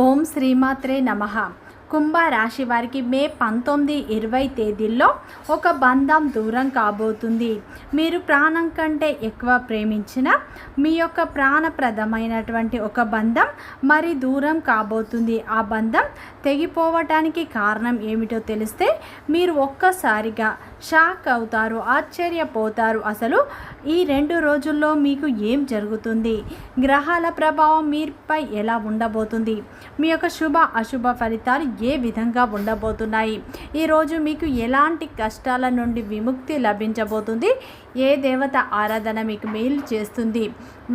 ఓం శ్రీమాత్రే నమః. కుంభరాశి వారికి మే 19, 20 తేదీల్లో ఒక బంధం దూరం కాబోతుంది. మీరు ప్రాణం కంటే ఎక్కువ ప్రేమించిన మీ యొక్క ప్రాణప్రదమైనటువంటి ఒక బంధం మరి దూరం కాబోతుంది. ఆ బంధం తెగిపోవటానికి కారణం ఏమిటో తెలిస్తే మీరు ఒక్కసారిగా షాక్ అవుతారు, ఆశ్చర్యపోతారు. అసలు ఈ 2 రోజుల్లో మీకు ఏం జరుగుతుంది, గ్రహాల ప్రభావం మీపై ఎలా ఉండబోతుంది, మీ యొక్క శుభ అశుభ ఫలితాలు ఏ విధంగా ఉండబోతున్నాయి, ఈరోజు మీకు ఎలాంటి కష్టాల నుండి విముక్తి లభించబోతుంది, ఏ దేవత ఆరాధన మీకు మేలు చేస్తుంది,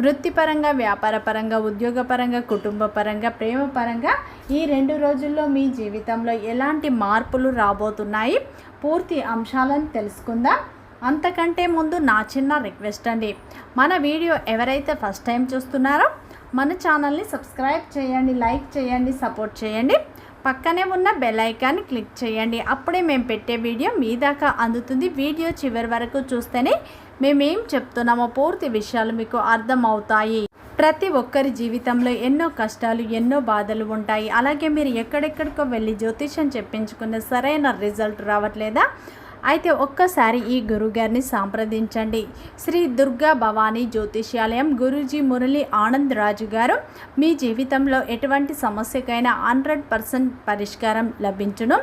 వృత్తిపరంగా, వ్యాపారపరంగా, ఉద్యోగపరంగా, కుటుంబపరంగా, ప్రేమపరంగా ఈ 2 రోజుల్లో మీ జీవితంలో ఎలాంటి మార్పులు రాబోతున్నాయి, పూర్తి అంశాలను తెలుసుకుందాం. అంతకంటే ముందు నా చిన్న రిక్వెస్ట్ అండి, మన వీడియో ఎవరైతే ఫస్ట్ టైం చూస్తున్నారో మన ఛానల్ని సబ్స్క్రైబ్ చేయండి, లైక్ చేయండి, సపోర్ట్ చేయండి. పక్కనే ఉన్న బెల్ ఐకాన్ క్లిక్ చేయండి. అప్పుడే మేము పెట్టే వీడియో మీ దాకా అందుతుంది. వీడియో చివరి వరకు చూస్తేనే మేమేం చెప్తున్నామో పూర్తి విషయాలు మీకు అర్థమవుతాయి. ప్రతి ఒక్కరి జీవితంలో ఎన్నో కష్టాలు, ఎన్నో బాధలు ఉంటాయి. అలాగే మీరు ఎక్కడెక్కడికో వెళ్ళి జ్యోతిష్యం చెప్పించుకున్న సరైన రిజల్ట్ రావట్లేదా? అయితే ఒక్కసారి ఈ గురుగారిని సంప్రదించండి. శ్రీ దుర్గా భవానీ జ్యోతిష్యాలయం గురూజీ మురళి ఆనంద్ రాజు గారు మీ జీవితంలో ఎటువంటి సమస్యకైనా 100% పరిష్కారం లభించును.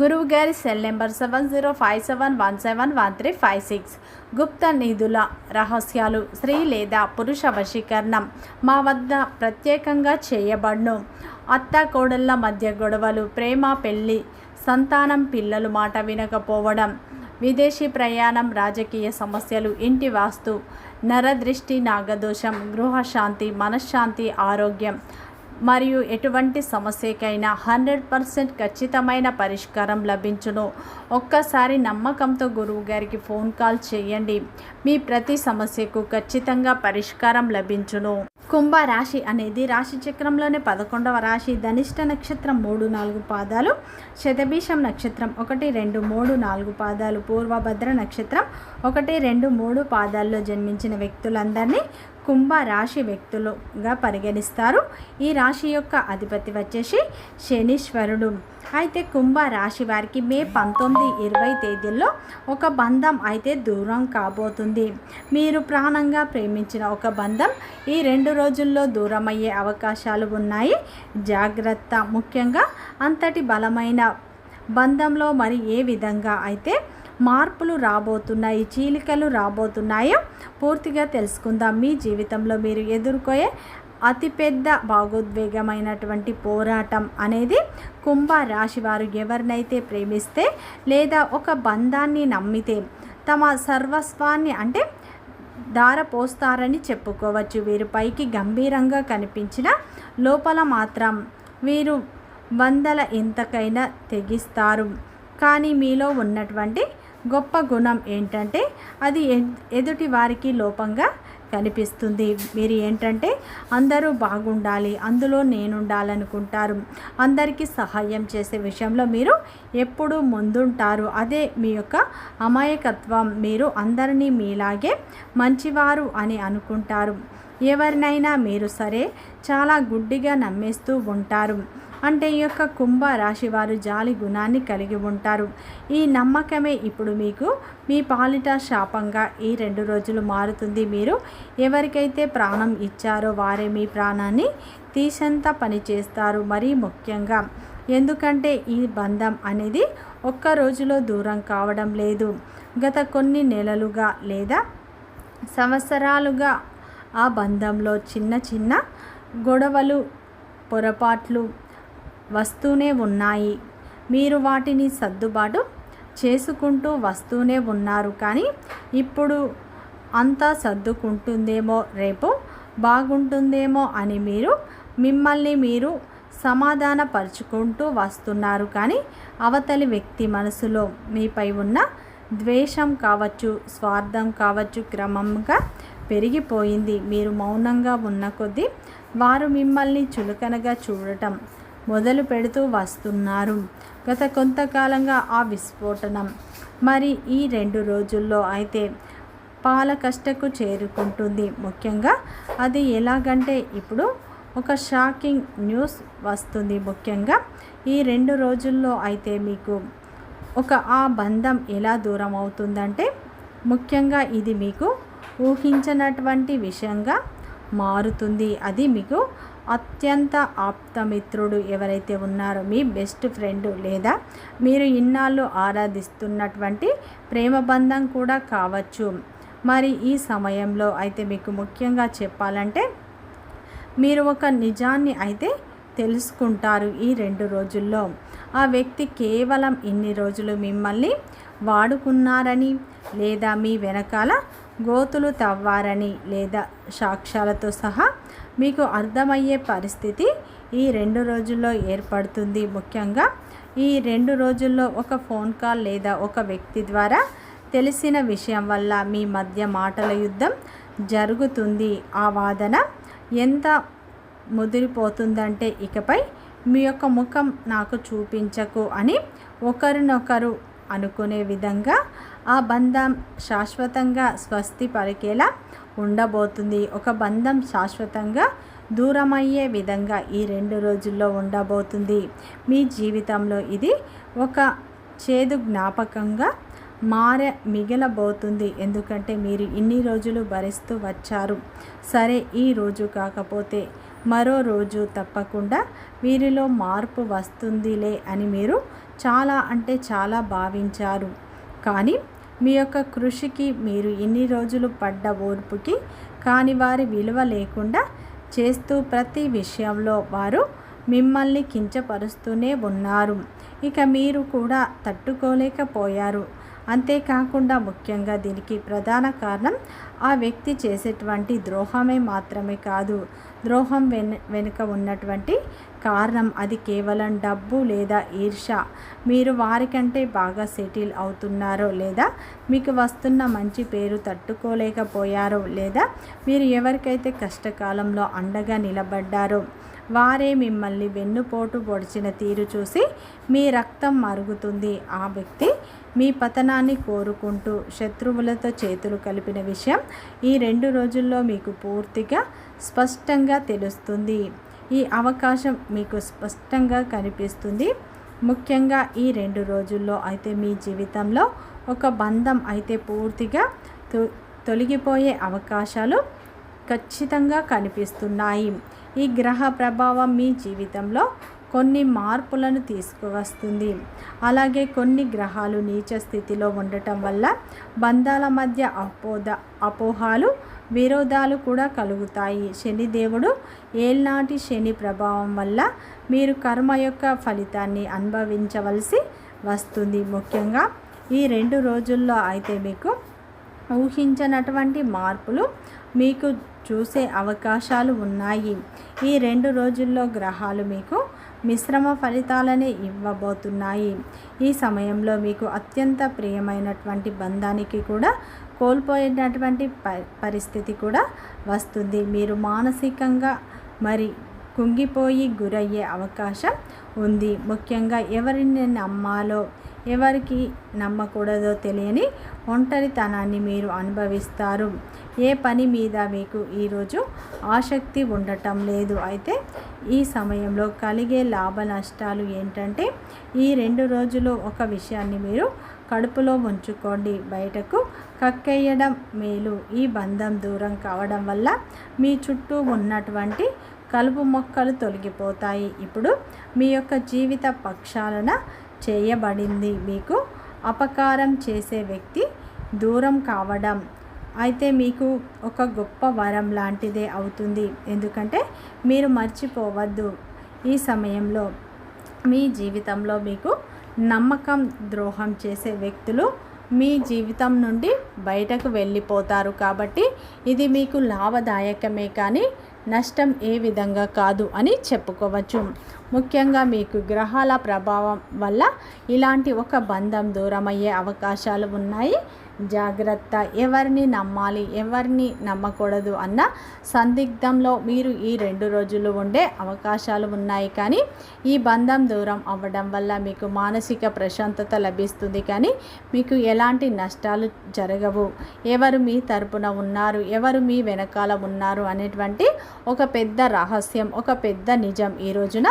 గురువు గారి సెల్ నెంబర్ 7057171356. గుప్త నిధుల రహస్యాలు, స్త్రీ లేదా పురుష వశీకరణం మా వద్ద ప్రత్యేకంగా చేయబడును. అత్త కోడళ్ళ మధ్య గొడవలు, ప్రేమ, పెళ్ళి, సంతానం, పిల్లలు మాట వినకపోవడం, విదేశీ ప్రయాణం, రాజకీయ సమస్యలు, ఇంటి వాస్తు, నరదృష్టి, నాగదోషం, గృహశాంతి, మనశ్శాంతి, ఆరోగ్యం మరియు ఎటువంటి సమస్యకైనా 100% ఖచ్చితమైన పరిష్కారం లభించును. ఒక్కసారి నమ్మకంతో గురువు గారికి ఫోన్ కాల్ చేయండి. మీ ప్రతి సమస్యకు ఖచ్చితంగా పరిష్కారం లభించును. కుంభరాశి అనేది రాశి చక్రంలోనే 11వ రాశి. ధనిష్ట నక్షత్రం 3, 4 పాదాలు, శతభిషం నక్షత్రం 1, 2, 3, 4 పాదాలు, పూర్వభద్ర నక్షత్రం 1, 2, 3 పాదాల్లో జన్మించిన వ్యక్తులందరినీ కుంభరాశి వ్యక్తులుగా పరిగణిస్తారు. ఈ రాశి యొక్క అధిపతి వచ్చేసి శనీశ్వరుడు. అయితే కుంభరాశి వారికి మే 19, 20 తేదీల్లో ఒక బంధం అయితే దూరం కాబోతుంది. మీరు ప్రాణంగా ప్రేమించిన ఒక బంధం ఈ 2 రోజుల్లో దూరం అయ్యే అవకాశాలు ఉన్నాయి. జాగ్రత్త. ముఖ్యంగా అంతటి బలమైన బంధంలో మరి ఏ విధంగా అయితే మార్పులు రాబోతున్నాయి, చీలికలు రాబోతున్నాయో పూర్తిగా తెలుసుకుందాం. మీ జీవితంలో మీరు ఎదుర్కొనే అతిపెద్ద భావోద్వేగమైనటువంటి పోరాటం అనేది కుంభరాశి వారు ఎవరినైతే ప్రేమిస్తే లేదా ఒక బంధాన్ని నమ్మితే తమ సర్వస్వాన్ని అంటే ధారపోస్తారని చెప్పుకోవచ్చు. వీరు పైకి గంభీరంగా కనిపించిన లోపల మాత్రం వీరు వందల ఎంతకైనా తెగిస్తారు. కానీ మీలో ఉన్నటువంటి గొప్ప గుణం ఏంటంటే అది ఎదుటి వారికి లోపంగా కనిపిస్తుంది. మీరు ఏంటంటే అందరూ బాగుండాలి, అందులో నేనుండాలనుకుంటారు. అందరికీ సహాయం చేసే విషయంలో మీరు ఎప్పుడూ ముందుంటారు. అదే మీ యొక్క అమాయకత్వం. మీరు అందరినీ మీలాగే మంచివారు అని అనుకుంటారు. ఎవరినైనా మీరు సరే చాలా గుడ్డిగా నమ్మేస్తూ ఉంటారు. అంటే ఈ యొక్క కుంభరాశి వారు జాలి గుణాన్ని కలిగి ఉంటారు. ఈ నమ్మకమే ఇప్పుడు మీకు మీ పాలిట శాపంగా ఈ 2 రోజులు మారుతుంది. మీరు ఎవరికైతే ప్రాణం ఇచ్చారో వారే మీ ప్రాణాన్ని తీసేంత పని చేస్తారు. మరీ ముఖ్యంగా ఎందుకంటే ఈ బంధం అనేది ఒక్క రోజులో దూరం కావడం లేదు. గత కొన్ని నెలలుగా లేదా సంవత్సరాలుగా ఆ బంధంలో చిన్న చిన్న గొడవలు, పొరపాట్లు వస్తూనే ఉన్నాయి. మీరు వాటిని సర్దుబాటు చేసుకుంటూ వస్తూనే ఉన్నారు. కానీ ఇప్పుడు అంతా సర్దుకుంటుందేమో, రేపు బాగుంటుందేమో అని మిమ్మల్ని మీరు సమాధానపరుచుకుంటూ వస్తున్నారు. కానీ అవతలి వ్యక్తి మనసులో మీపై ఉన్న ద్వేషం కావచ్చు, స్వార్థం కావచ్చు క్రమంగా పెరిగిపోయింది. మీరు మౌనంగా ఉన్న కొద్దీ వారు మిమ్మల్ని చులకనగా చూడటం మొదలు పెడుతూ వస్తున్నారు. గత కొంతకాలంగా ఆ విస్ఫోటనం మరి ఈ 2 రోజుల్లో అయితే పాల కష్టకు చేరుకుంటుంది. ముఖ్యంగా అది ఎలాగంటే ఇప్పుడు ఒక షాకింగ్ న్యూస్ వస్తుంది. ముఖ్యంగా ఈ 2 రోజుల్లో అయితే మీకు ఆ బంధం ఎలా దూరం అవుతుందంటే, ముఖ్యంగా ఇది మీకు ఊహించినటువంటి విషయంగా మారుతుంది. అది మీకు అత్యంత ఆప్తమిత్రుడు ఎవరైతే ఉన్నారో, మీ బెస్ట్ ఫ్రెండ్ లేదా మీరు ఇన్నాళ్ళు ఆరాధిస్తున్నటువంటి ప్రేమ బంధం కూడా కావచ్చు. మరి ఈ సమయంలో అయితే మీకు ముఖ్యంగా చెప్పాలంటే, మీరు ఒక నిజాన్ని అయితే తెలుసుకుంటారు. ఈ 2 రోజుల్లో ఆ వ్యక్తి కేవలం ఇన్ని రోజులు మిమ్మల్ని వాడుకున్నారని, లేదా మీ వెనకాల గోతులు తవ్వారని, లేదా సాక్ష్యాలతో సహా మీకు అర్థమయ్యే పరిస్థితి ఈ 2 రోజుల్లో ఏర్పడుతుంది. ముఖ్యంగా ఈ 2 రోజుల్లో ఒక ఫోన్ కాల్ లేదా ఒక వ్యక్తి ద్వారా తెలిసిన విషయం వల్ల మీ మధ్య మాటల యుద్ధం జరుగుతుంది. ఆ వాదన ఎంత ముదిరిపోతుందంటే, ఇకపై మీ యొక్క ముఖం నాకు చూపించకు అని ఒకరినొకరు అనుకునే విధంగా ఆ బంధం శాశ్వతంగా స్వస్తి పలికేలా ఉండబోతుంది. ఒక బంధం శాశ్వతంగా దూరమయ్యే విధంగా ఈ 2 రోజుల్లో ఉండబోతుంది. మీ జీవితంలో ఇది ఒక చేదు జ్ఞాపకంగా మిగలబోతుంది. ఎందుకంటే మీరు ఇన్ని రోజులు భరిస్తూ వచ్చారు. సరే, ఈ రోజు కాకపోతే మరో రోజు తప్పకుండా వీరిలో మార్పు వస్తుందిలే అని మీరు చాలా అంటే చాలా భావించారు. కానీ మీ యొక్క కృషికి, మీరు ఇన్ని రోజులు పడ్డ ఓర్పుకి కాని వారి విలువ లేకుండా చేస్తూ ప్రతి విషయంలో వారు మిమ్మల్ని కించపరుస్తూనే ఉన్నారు. ఇక మీరు కూడా తట్టుకోలేకపోయారు. అంతేకాకుండా ముఖ్యంగా దీనికి ప్రధాన కారణం ఆ వ్యక్తి చేసేటువంటి ద్రోహమే మాత్రమే కాదు. ద్రోహం వెనుక ఉన్నటువంటి కారణం అది కేవలం డబ్బు లేదా ఈర్ష్య. మీరు వారికంటే బాగా సెటిల్ అవుతున్నారో, లేదా మీకు వస్తున్న మంచి పేరు తట్టుకోలేకపోయారో, లేదా మీరు ఎవరికైతే కష్టకాలంలో అండగా నిలబడ్డారో వారే మిమ్మల్ని వెన్నుపోటు పొడిచిన తీరు చూసి మీ రక్తం మరుగుతుంది. ఆ వ్యక్తి మీ పతనాన్ని కోరుకుంటూ శత్రువులతో చేతులు కలిపిన విషయం ఈ 2 రోజుల్లో మీకు పూర్తిగా స్పష్టంగా తెలుస్తుంది. ఈ అవకాశం మీకు స్పష్టంగా కనిపిస్తుంది. ముఖ్యంగా ఈ 2 రోజుల్లో అయితే మీ జీవితంలో ఒక బంధం అయితే పూర్తిగా తొలగిపోయే అవకాశాలు ఖచ్చితంగా కనిపిస్తున్నాయి. ఈ గ్రహ ప్రభావం మీ జీవితంలో కొన్ని మార్పులను తీసుకువస్తుంది. అలాగే కొన్ని గ్రహాలు నీచ స్థితిలో ఉండటం వల్ల బంధాల మధ్య అపోహాలు, విరోధాలు కూడా కలుగుతాయి. శనిదేవుడు ఏళ్నాటి శని ప్రభావం వల్ల మీరు కర్మ యొక్క ఫలితాన్ని అనుభవించవలసి వస్తుంది. ముఖ్యంగా ఈ 2 రోజుల్లో అయితే మీకు ఊహించినటువంటి మార్పులు మీకు చూసే అవకాశాలు ఉన్నాయి. ఈ 2 రోజుల్లో గ్రహాలు మీకు మిశ్రమ ఫలితాలనే ఇవ్వబోతున్నాయి. ఈ సమయంలో మీకు అత్యంత ప్రియమైనటువంటి బంధానికి కూడా కోల్పోయినటువంటి పరిస్థితి కూడా వస్తుంది. మీరు మానసికంగా మరి కుంగిపోయి గురయ్యే అవకాశం ఉంది. ముఖ్యంగా ఎవరిని నమ్మాలో ఎవరికి నమ్మకూడదో తెలియని ఒంటరితనాన్ని మీరు అనుభవిస్తారు. ఏ పని మీద మీకు ఈరోజు ఆసక్తి ఉండటం లేదు. అయితే ఈ సమయంలో కలిగే లాభ నష్టాలు ఏంటంటే, ఈ 2 రోజులు ఒక విషయాన్ని మీరు కడుపులో ఉంచుకోండి. బయటకు కక్కేయడం మేలు. ఈ బంధం దూరం కావడం వల్ల మీ చుట్టూ ఉన్నటువంటి కలుపు మొక్కలు తొలగిపోతాయి. ఇప్పుడు మీ యొక్క జీవిత పక్షాలన చేయబడింది. మీకు అపకారం చేసే వ్యక్తి దూరం కావడం అయితే మీకు ఒక గొప్ప వరం లాంటిదే అవుతుంది. ఎందుకంటే మీరు మర్చిపోవద్దు, ఈ సమయంలో మీ జీవితంలో మీకు నమ్మకం ద్రోహం చేసే వ్యక్తులు మీ జీవితం నుండి బయటకు వెళ్ళిపోతారు. కాబట్టి ఇది మీకు లాభదాయకమే కానీ నష్టం ఏ విధంగా కాదు అని చెప్పుకోవచ్చు. ముఖ్యంగా మీకు గ్రహాల ప్రభావం వల్ల ఇలాంటి ఒక బంధం దూరమయ్యే అవకాశాలు ఉన్నాయి. జాగ్రత్త. ఎవరిని నమ్మాలి, ఎవరిని నమ్మకూడదు అన్న సందిగ్ధంలో మీరు ఈ 2 రోజులు ఉండే అవకాశాలు ఉన్నాయి. కానీ ఈ బంధం దూరం అవ్వడం వల్ల మీకు మానసిక ప్రశాంతత లభిస్తుంది. కానీ మీకు ఎలాంటి నష్టాలు జరగవు. ఎవరు మీ తరపున ఉన్నారు, ఎవరు మీ వెనకాల ఉన్నారు అనేటువంటి ఒక పెద్ద రహస్యం, ఒక పెద్ద నిజం ఈ రోజున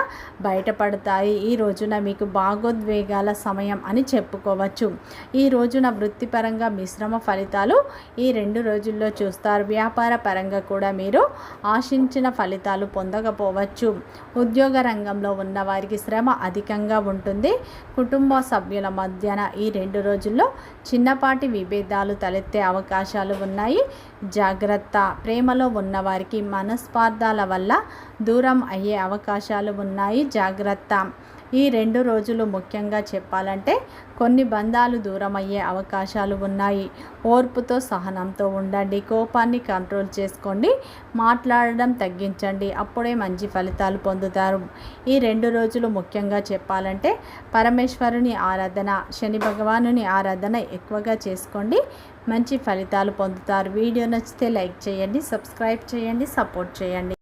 బయటపడతాయి. ఈ రోజున మీకు భాగోద్వేగాల సమయం అని చెప్పుకోవచ్చు. ఈ రోజున వృత్తిపరంగా మిశ్రమ ఫలితాలు ఈ 2 రోజుల్లో చూస్తారు. వ్యాపార పరంగా కూడా మీరు ఆశించిన ఫలితాలు పొందకపోవచ్చు. ఉద్యోగ రంగంలో ఉన్న వారికి శ్రమ అధికంగా ఉంటుంది. కుటుంబ సభ్యుల మధ్యన ఈ 2 రోజుల్లో చిన్నపాటి విభేదాలు తలెత్తే అవకాశాలు ఉన్నాయి. జాగ్రత్త. ప్రేమలో ఉన్నవారికి మనస్పార్థాల వల్ల దూరం అయ్యే అవకాశాలు ఉన్నాయి. జాగ్రత్త. ఈ 2 రోజులు ముఖ్యంగా చెప్పాలంటే కొన్ని బంధాలు దూరం అయ్యే అవకాశాలు ఉన్నాయి. ఓర్పుతో సహనంతో ఉండండి. కోపాన్ని కంట్రోల్ చేసుకోండి. మాట్లాడడం తగ్గించండి. అప్పుడే మంచి ఫలితాలు పొందుతారు. ఈ 2 రోజులు ముఖ్యంగా చెప్పాలంటే పరమేశ్వరుని ఆరాధన, శని భగవానుని ఆరాధన ఎక్కువగా చేసుకోండి. మంచి ఫలితాలు పొందుతారు. వీడియో నచ్చితే లైక్ చేయండి, సబ్స్క్రైబ్ చేయండి, సపోర్ట్ చేయండి.